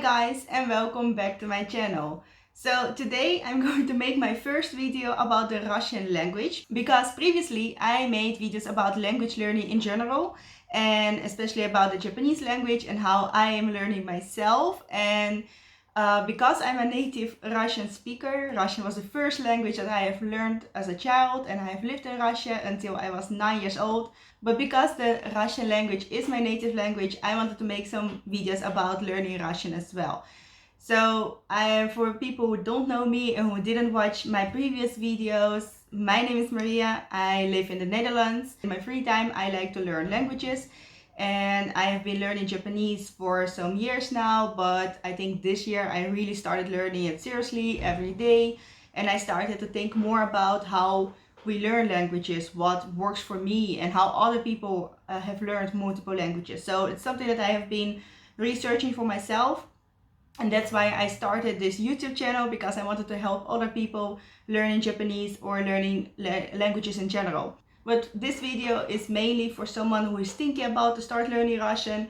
guys, and welcome back to my channel. So today I'm going to make my first video about the Russian language, because previously I made videos about language learning in general and especially about the Japanese language and how I am learning myself. And because I'm a native Russian speaker, Russian was the first language that I have learned as a child, and I have lived in Russia until I was 9 years old. But because the Russian language is my native language, I wanted to make some videos about learning Russian as well. So for people who don't know me and who didn't watch my previous videos, my name is Maria. I live in the Netherlands. In my free time, I like to learn languages. And I have been learning Japanese for some years now, but I think this year I really started learning it seriously every day. And I started to think more about how we learn languages, what works for me, and how other people have learned multiple languages. So it's something that I have been researching for myself. And that's why I started this YouTube channel, because I wanted to help other people learning Japanese or learning languages in general. But this video is mainly for someone who is thinking about to start learning Russian,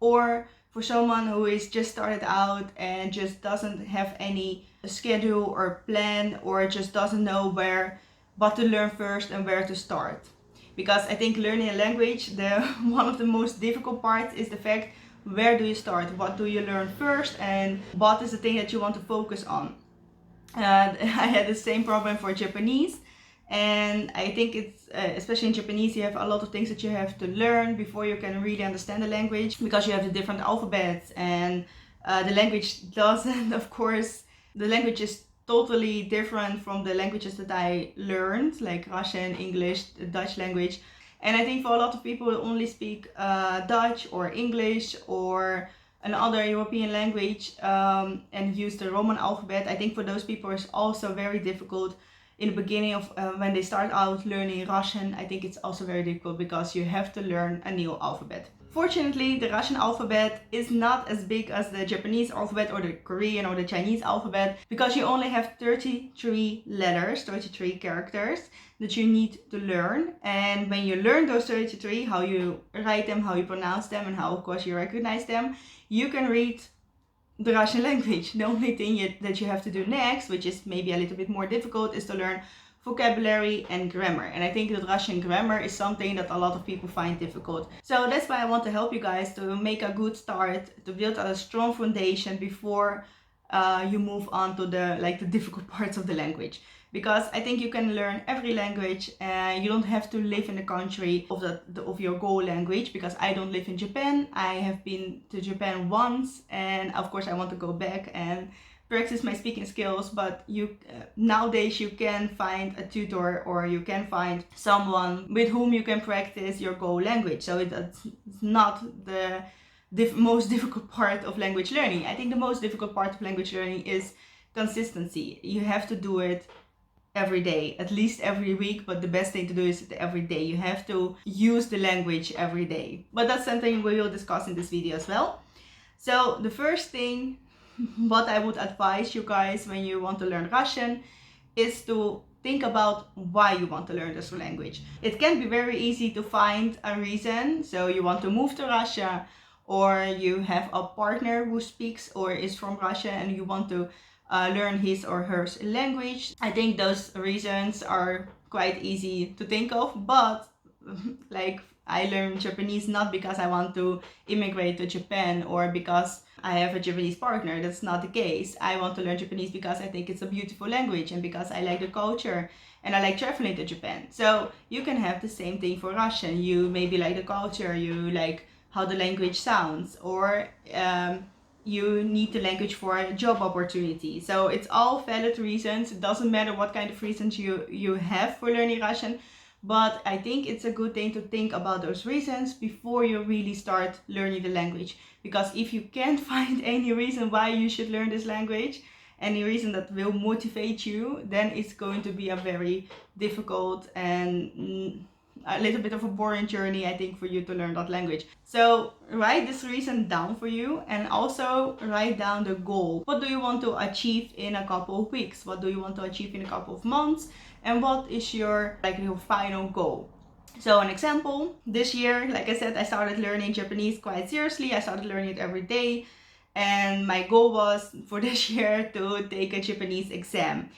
or for someone who is just started out and just doesn't have any schedule or plan, or just doesn't know what to learn first and where to start. Because I think learning a language, one of the most difficult parts is the fact, where do you start? What do you learn first? And what is the thing that you want to focus on? I had the same problem for Japanese. And I think it's, especially in Japanese, you have a lot of things that you have to learn before you can really understand the language, because you have the different alphabets, and the language doesn't, of course, the language is totally different from the languages that I learned, like Russian, English, the Dutch language. And I think for a lot of people who only speak Dutch or English or another European language and use the Roman alphabet, I think for those people it's also very difficult in the beginning of when they start out learning Russian. I think it's also very difficult because you have to learn a new alphabet. Fortunately, the Russian alphabet is not as big as the Japanese alphabet or the Korean or the Chinese alphabet, because you only have 33 letters, 33 characters that you need to learn. And when you learn those 33, how you write them, how you pronounce them, and how of course you recognize them, you can read the Russian language. The only thing that you have to do next, which is maybe a little bit more difficult, is to learn vocabulary and grammar. And I think that Russian grammar is something that a lot of people find difficult. So that's why I want to help you guys to make a good start, to build a strong foundation before you move on to the difficult parts of the language. Because I think you can learn every language, and you don't have to live in the country of your goal language. Because I don't live in Japan. I have been to Japan once, and of course I want to go back and practice my speaking skills. But nowadays you can find a tutor, or you can find someone with whom you can practice your goal language. So it's not the most difficult part of language learning. I think the most difficult part of language learning is consistency. You have to do it every day, at least every week, but the best thing to do is every day. You have to use the language every day. But that's something we will discuss in this video as well. So the first thing, what I would advise you guys when you want to learn Russian, is to think about why you want to learn this language. It can be very easy to find a reason. So you want to move to Russia, or you have a partner who speaks or is from Russia and you want to learn his or her language. I think those reasons are quite easy to think of. But like, I learned Japanese not because I want to immigrate to Japan or because I have a Japanese partner. That's not the case. I want to learn Japanese because I think it's a beautiful language, and because I like the culture and I like traveling to Japan. So you can have the same thing for Russian. You maybe like the culture, you like how the language sounds, or you need the language for a job opportunity. So it's all valid reasons. It doesn't matter what kind of reasons you have for learning Russian. But I think it's a good thing to think about those reasons before you really start learning the language. Because if you can't find any reason why you should learn this language, any reason that will motivate you, then it's going to be a very difficult and a little bit of a boring journey, I think, for you to learn that language. So write this reason down for you, and also write down the goal. What do you want to achieve in a couple of weeks? What do you want to achieve in a couple of months? And what is your final goal? So an example, this year, like I said, I started learning Japanese quite seriously. I started learning it every day. and my goal was for this year to take a Japanese exam.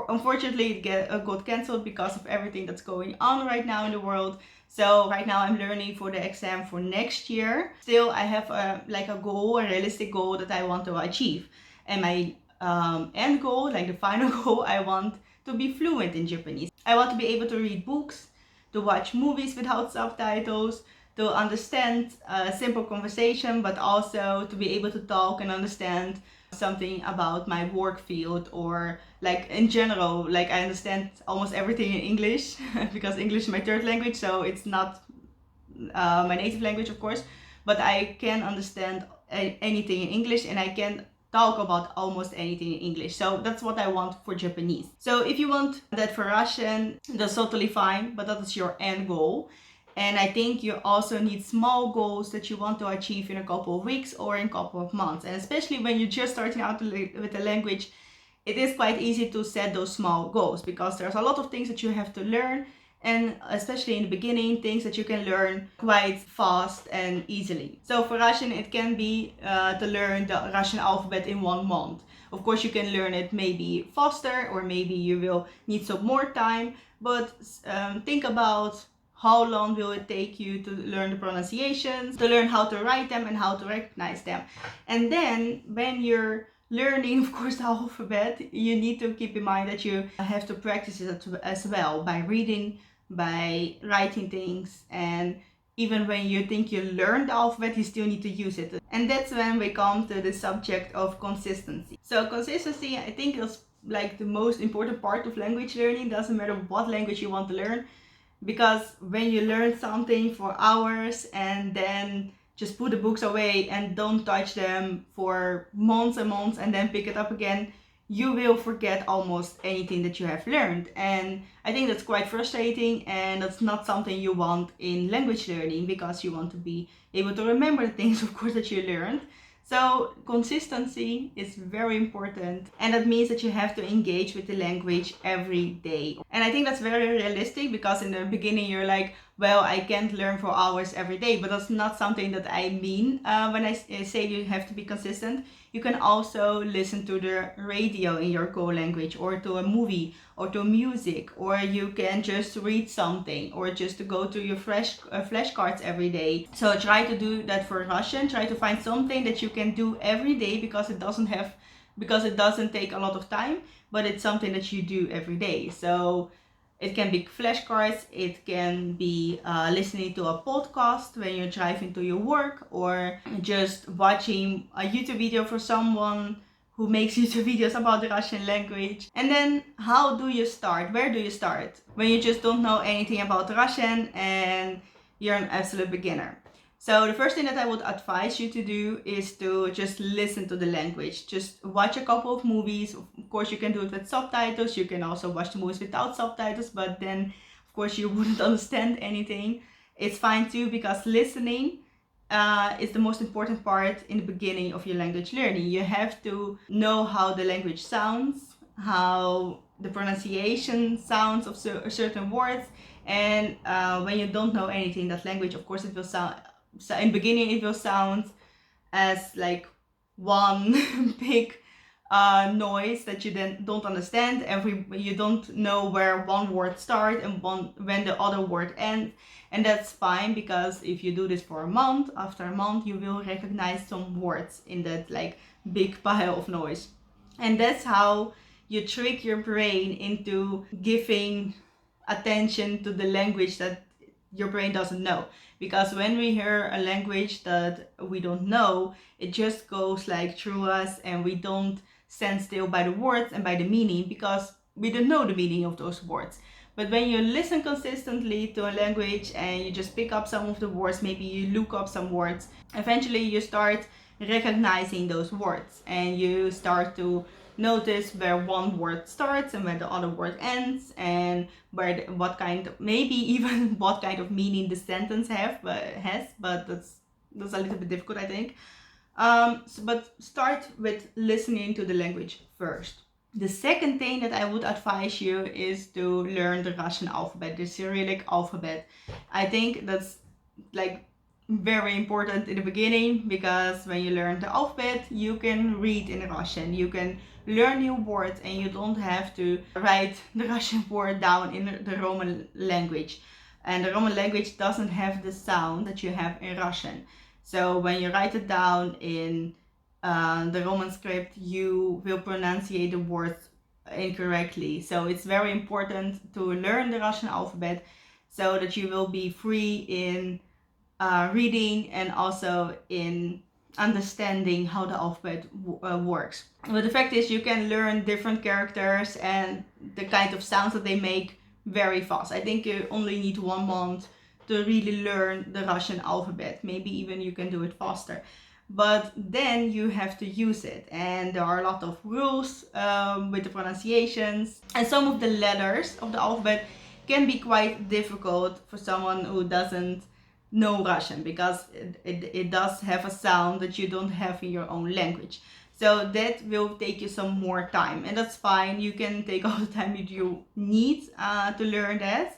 Unfortunately, it got cancelled because of everything that's going on right now in the world. So right now I'm learning for the exam for next year. Still, I have a goal, a realistic goal that I want to achieve. And my end goal, like the final goal, I want to be fluent in Japanese. I want to be able to read books, to watch movies without subtitles, to understand a simple conversation, but also to be able to talk and understand something about my work field, or like in general, like I understand almost everything in English because English is my third language, so it's not my native language, of course, but I can understand anything in English, and I can talk about almost anything in English. So that's what I want for Japanese. So if you want that for Russian, that's totally fine, but that is your end goal. And I think you also need small goals that you want to achieve in a couple of weeks or in a couple of months. And especially when you're just starting out with the language, it is quite easy to set those small goals because there's a lot of things that you have to learn, and especially in the beginning, things that you can learn quite fast and easily. So for Russian, it can be to learn the Russian alphabet in 1 month. Of course, you can learn it maybe faster, or maybe you will need some more time, but think about how long will it take you to learn the pronunciations, to learn how to write them and how to recognize them. And then when you're learning, of course, the alphabet, you need to keep in mind that you have to practice it as well by reading, by writing things, and even when you think you learned the alphabet, you still need to use it. And that's when we come to the subject of consistency. So consistency, I think, is like the most important part of language learning. Doesn't matter what language you want to learn, because when you learn something for hours and then just put the books away and don't touch them for months and months and then pick it up again, you will forget almost anything that you have learned. And I think that's quite frustrating, and that's not something you want in language learning, because you want to be able to remember the things, of course, that you learned. So consistency is very important, and that means that you have to engage with the language every day. And I think that's very realistic, because in the beginning you're like, well, I can't learn for hours every day, but that's not something that I mean when I say you have to be consistent. You can also listen to the radio in your co-language, or to a movie, or to music, or you can just read something, or just to go to your flashcards every day. So try to do that for Russian. Try to find something that you can do every day, because it doesn't take a lot of time, but it's something that you do every day. So it can be flashcards, it can be listening to a podcast when you're driving to your work, or just watching a YouTube video for someone who makes YouTube videos about the Russian language. And then how do you start? Where do you start when you just don't know anything about Russian and you're an absolute beginner? So the first thing that I would advise you to do is to just listen to the language. Just watch a couple of movies. Of course, you can do it with subtitles. You can also watch the movies without subtitles, but then, of course, you wouldn't understand anything. It's fine too, because listening is the most important part in the beginning of your language learning. You have to know how the language sounds, how the pronunciation sounds of certain words. And when you don't know anything, that language, of course, it will sound... So in the beginning, it will sound as like one big noise that you then don't understand. You don't know where one word starts and when the other word ends. And that's fine, because if you do this for a month, after a month, you will recognize some words in that like big pile of noise. And that's how you trick your brain into giving attention to the language that your brain doesn't know. Because when we hear a language that we don't know, it just goes like through us, and we don't stand still by the words and by the meaning, because we don't know the meaning of those words. But when you listen consistently to a language and you just pick up some of the words, maybe you look up some words, eventually you start recognizing those words, and you start to notice where one word starts and where the other word ends, and what kind of meaning the sentence has. But that's a little bit difficult, I think. But start with listening to the language first. The second thing that I would advise you is to learn the Russian alphabet, the Cyrillic alphabet. I think that's like very important in the beginning, because when you learn the alphabet, you can read in Russian, you can learn new words, and you don't have to write the Russian word down in the Roman language. And the Roman language doesn't have the sound that you have in Russian. So when you write it down in the Roman script, you will pronunciate the words incorrectly. So it's very important to learn the Russian alphabet so that you will be free in reading and also in understanding how the alphabet works. But the fact is, you can learn different characters and the kind of sounds that they make very fast. I think you only need 1 month to really learn the Russian alphabet. Maybe even you can do it faster. But then you have to use it, and there are a lot of rules with the pronunciations, and some of the letters of the alphabet can be quite difficult for someone who doesn't know Russian, because it does have a sound that you don't have in your own language. So that will take you some more time, and that's fine. You can take all the time you need to learn that.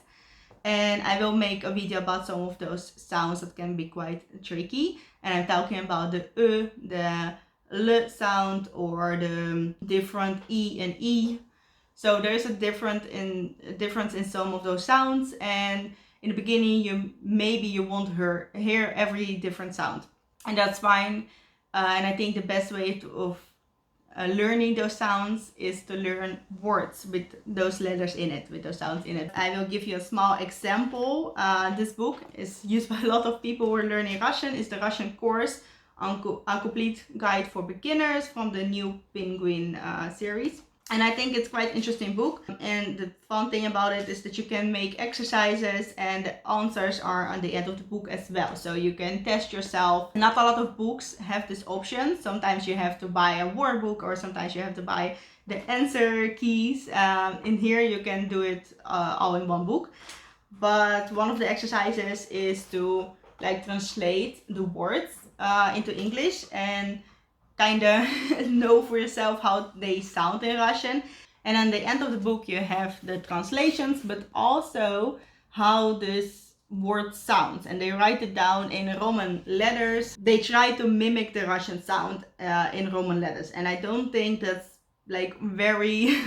And I will make a video about some of those sounds that can be quite tricky. And I'm talking about the the L sound, or the different E and E. So there's a difference in some of those sounds, and in the beginning maybe you won't hear every different sound, and that's fine. And I think the best way of learning those sounds is to learn words with those letters in it, with those sounds in it. I will give you a small example. This book is used by a lot of people who are learning Russian. It's the Russian course, A Complete Guide for Beginners, from the New Penguin series. And I think it's quite an interesting book. And the fun thing about it is that you can make exercises, and the answers are on the end of the book as well. So you can test yourself. Not a lot of books have this option. Sometimes you have to buy a workbook, or sometimes you have to buy the answer keys. In here you can do it all in one book. But one of the exercises is to translate the words into English, and kind of know for yourself how they sound in Russian. And at the end of the book you have the translations, but also how this word sounds, and they write it down in Roman letters. They try to mimic the Russian sound in Roman letters, and I don't think that's very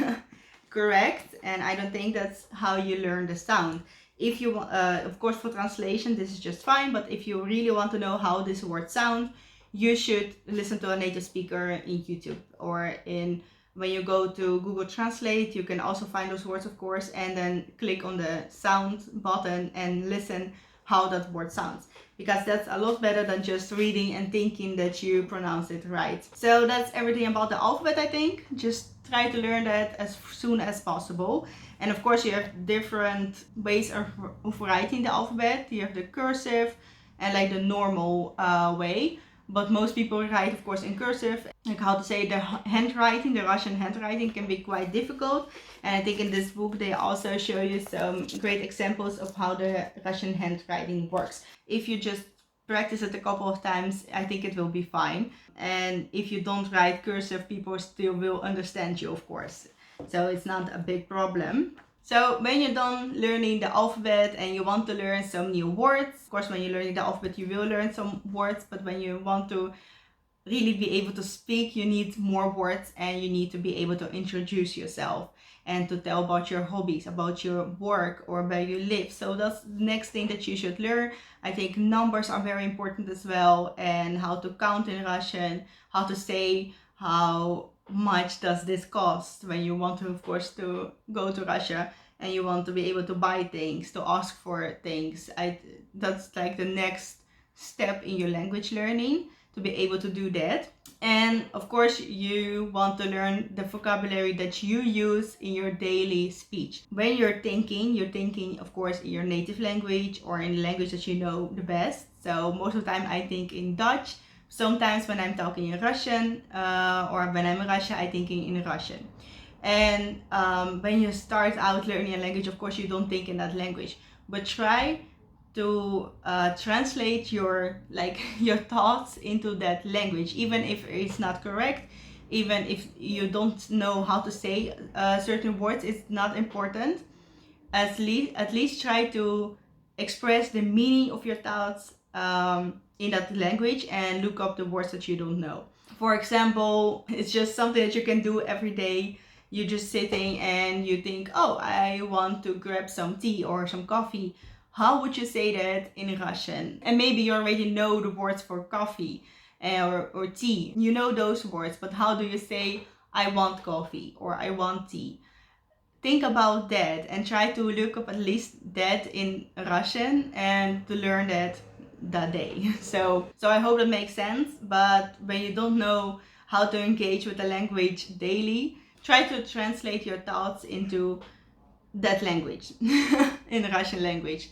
correct, and I don't think that's how you learn the sound. If you of course, for translation this is just fine, but if you really want to know how this word sounds, you should listen to a native speaker in YouTube, or when you go to Google Translate, you can also find those words, of course, and then click on the sound button and listen how that word sounds, because that's a lot better than just reading and thinking that you pronounce it right. So that's everything about the alphabet, I think. Just try to learn that as soon as possible. And of course you have different ways of writing the alphabet. You have the cursive and the normal way. But most people write, of course, in cursive. How to say, the handwriting, the Russian handwriting can be quite difficult. And I think in this book they also show you some great examples of how the Russian handwriting works. If you just practice it a couple of times, I think it will be fine. And if you don't write cursive, people still will understand you, of course. So it's not a big problem. So when you're done learning the alphabet and you want to learn some new words, of course when you're learning the alphabet you will learn some words, but when you want to really be able to speak, you need more words, and you need to be able to introduce yourself and to tell about your hobbies, about your work, or where you live. So that's the next thing that you should learn. I think numbers are very important as well, and how to count in Russian, how to say how much does this cost when you want to, of course, to go to Russia and you want to be able to buy things, to ask for things. That's the next step in your language learning, to be able to do that. And of course you want to learn the vocabulary that you use in your daily speech. When you're thinking of course in your native language, or in the language that you know the best. So most of the time I think in Dutch. Sometimes when I'm talking in Russian, or when I'm in Russia, I'm thinking in Russian. And when you start out learning a language, of course you don't think in that language, but try to translate your your thoughts into that language, even if it's not correct, even if you don't know how to say certain words. It's not important. At least try to express the meaning of your thoughts in that language and look up the words that you don't know. For example, it's just something that you can do every day. You're just sitting and you think, oh, I want to grab some tea or some coffee. How would you say that in Russian? And maybe you already know the words for coffee or tea. You know those words, but how do you say I want coffee or I want tea? Think about that and try to look up at least that in Russian and to learn that day. So I hope that makes sense. But when you don't know how to engage with the language daily, try to translate your thoughts into that language, in the Russian language.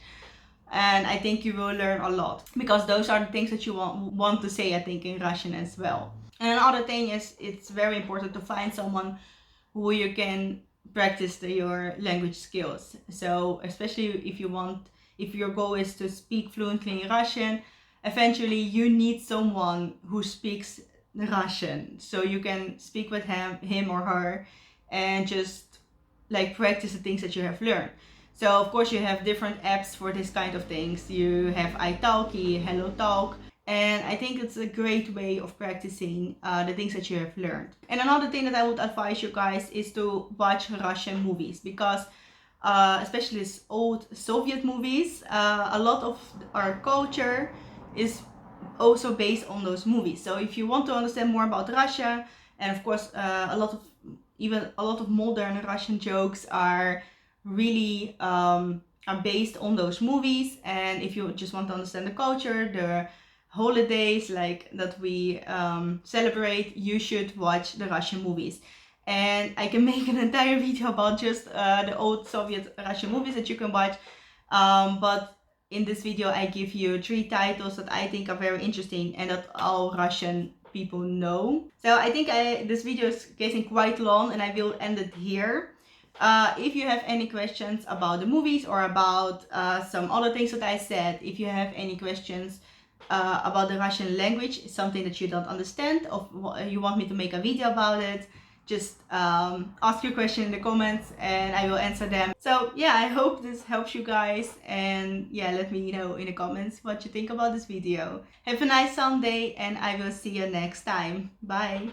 And I think you will learn a lot, because those are the things that you want to say, I think, in Russian as well. And another thing is, it's very important to find someone who you can practice your language skills. So especially if your goal is to speak fluently in Russian, eventually you need someone who speaks Russian, so you can speak with him or her and just like practice the things that you have learned. So of course you have different apps for this kind of things. You have italki, HelloTalk, and I think it's a great way of practicing the things that you have learned. And another thing that I would advise you guys is to watch Russian movies, because especially these old Soviet movies, a lot of our culture is also based on those movies. So if you want to understand more about Russia, and of course a lot of modern Russian jokes are really are based on those movies. And if you just want to understand the culture, the holidays like that we celebrate, you should watch the Russian movies. And I can make an entire video about just the old Soviet Russian movies that you can watch, but in this video I give you 3 titles that I think are very interesting and that all Russian people know. So I think this video is getting quite long and I will end it here. If you have any questions about the movies or about some other things that I said, if you have any questions about the Russian language, something that you don't understand, or you want me to make a video about it, just ask your question in the comments and I will answer them. So yeah, I hope this helps you guys, and yeah, let me know in the comments what you think about this video. Have a nice Sunday and I will see you next time. Bye!